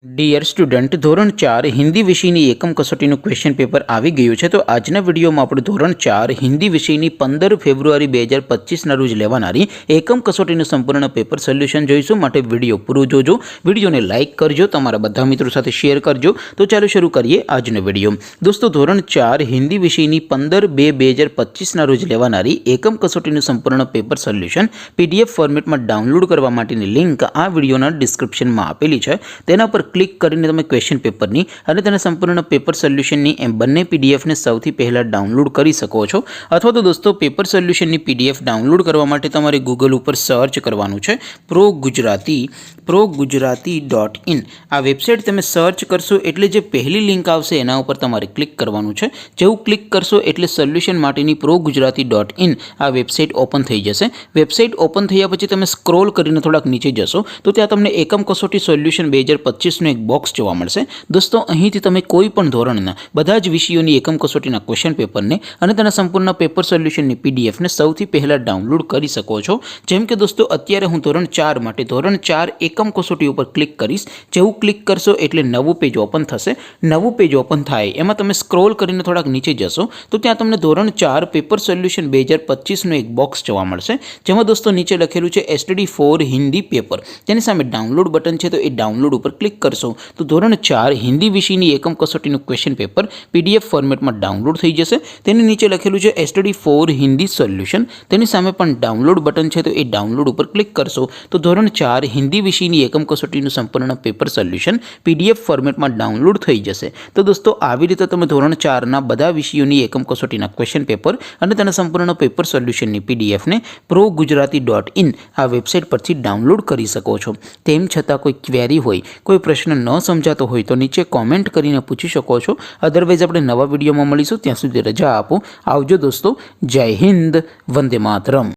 Dear student ધોરણ 4 હિન્દી વિષયની એકમ કસોટીનું ક્વેશ્ચન પેપર આવી ગયું છે। તો આજના વિડીયોમાં આપણે ધોરણ 4 હિન્દી વિષયની 15 ફેબ્રુઆરી 2025ના રોજ લેવાનારી એકમ કસોટીનું સંપૂર્ણ પેપર સોલ્યુશન જોઈશું। માટે વિડીયો પૂરો જોજો, વિડીયોને લાઇક કરજો, તમારા બધા મિત્રો સાથે શેર કરજો। તો ચાલો શરૂ કરીએ આજનો વિડીયો। દોસ્તો ધોરણ 4 હિન્દી વિષયની 15/2/2025ના રોજ લેવાનારી એકમ કસોટીનું સંપૂર્ણ પેપર સોલ્યુશન PDF ફોર્મેટમાં ડાઉનલોડ કરવા માટેની લિંક આ વિડીયોના ડિસ્ક્રિપ્શનમાં આપેલી છે। તેના પર ક્લિક કરીને તમે ક્વેશ્ચન પેપરની અને તેના સંપૂર્ણ પેપર સોલ્યુશનની એમ બંને પીડીએફને સૌથી પહેલાં ડાઉનલોડ કરી શકો છો। અથવા તો દોસ્તો પેપર સોલ્યુશનની પીડીએફ ડાઉનલોડ કરવા માટે તમારે ગૂગલ ઉપર સર્ચ કરવાનું છે progujarati.in। આ વેબસાઇટ તમે સર્ચ કરશો એટલે જે પહેલી લિંક આવશે એના ઉપર તમારે ક્લિક કરવાનું છે। જેવું ક્લિક કરશો એટલે સોલ્યુશન માટેની progujarati.in આ વેબસાઇટ ઓપન થઈ જશે। વેબસાઇટ ઓપન થયા પછી તમે સ્ક્રોલ કરીને થોડાક નીચે જશો તો ત્યાં તમને એકમ કસોટી સોલ્યુશન 2025 એક બોક્સ જોવા મળશે। દોસ્તો અહીંથી તમે કોઈ પણ ધોરણના બધા જ વિષયોની એકમ કસોટીના ક્વેશ્ચન પેપરને અને તેના સંપૂર્ણ પેપર સોલ્યુશનની પીડીએફને સૌથી પહેલાં ડાઉનલોડ કરી શકો છો। જેમ કે દોસ્તો અત્યારે હું ધોરણ 4 માટે ધોરણ 4 એકમ કસોટી ઉપર ક્લિક કરીશ। જેવું ક્લિક કરશો એટલે નવું પેજ ઓપન થશે। નવું પેજ ઓપન થાય એમાં તમે સ્ક્રોલ કરીને થોડાક નીચે જશો તો ત્યાં તમને ધોરણ 4 પેપર સોલ્યુશન 2025નું એક બોક્સ જોવા મળશે। જેમાં દોસ્તો નીચે લખેલું છે STD4 હિન્દી પેપર, તેની સામે ડાઉનલોડ બટન છે તો એ ડાઉનલોડ ઉપર ક્લિક કરશો તો ધોરણ 4 હિન્દી વિષયની એકમ કસોટીનું ક્વેશ્ચન પેપર PDF ફોર્મેટમાં ડાઉનલોડ થઈ જશે। તેની નીચે લખેલું છે STD4 હિન્દી સોલ્યુશન, તેની સામે પણ ડાઉનલોડ બટન છે તો એ ડાઉનલોડ ઉપર ક્લિક કરશો તો ધોરણ 4 હિન્દી વિષયની એકમ કસોટીનું સંપૂર્ણ પેપર સોલ્યુશન PDF ફોર્મેટમાં ડાઉનલોડ થઈ જશે। તો દોસ્તો આવી રીતે તમે ધોરણ 4ના બધા વિષયોની એકમ કસોટીના ક્વેશ્ચન પેપર અને તેના સંપૂર્ણ પેપર સોલ્યુશનની પીડીએફને progujarati.in આ વેબસાઇટ પરથી ડાઉનલોડ કરી શકો છો। તેમ છતાં કોઈ ક્વેરી હોય, કોઈ પ્રશ્ન ન સમજાતો હોય તો નીચે કોમેન્ટ કરીને પૂછી શકો છો। અધરવાઇઝ આપણે નવા વિડીયોમાં મળીશું, ત્યાં સુધી રજા આપો। આવજો દોસ્તો, જય હિન્દ, વંદે માતરમ।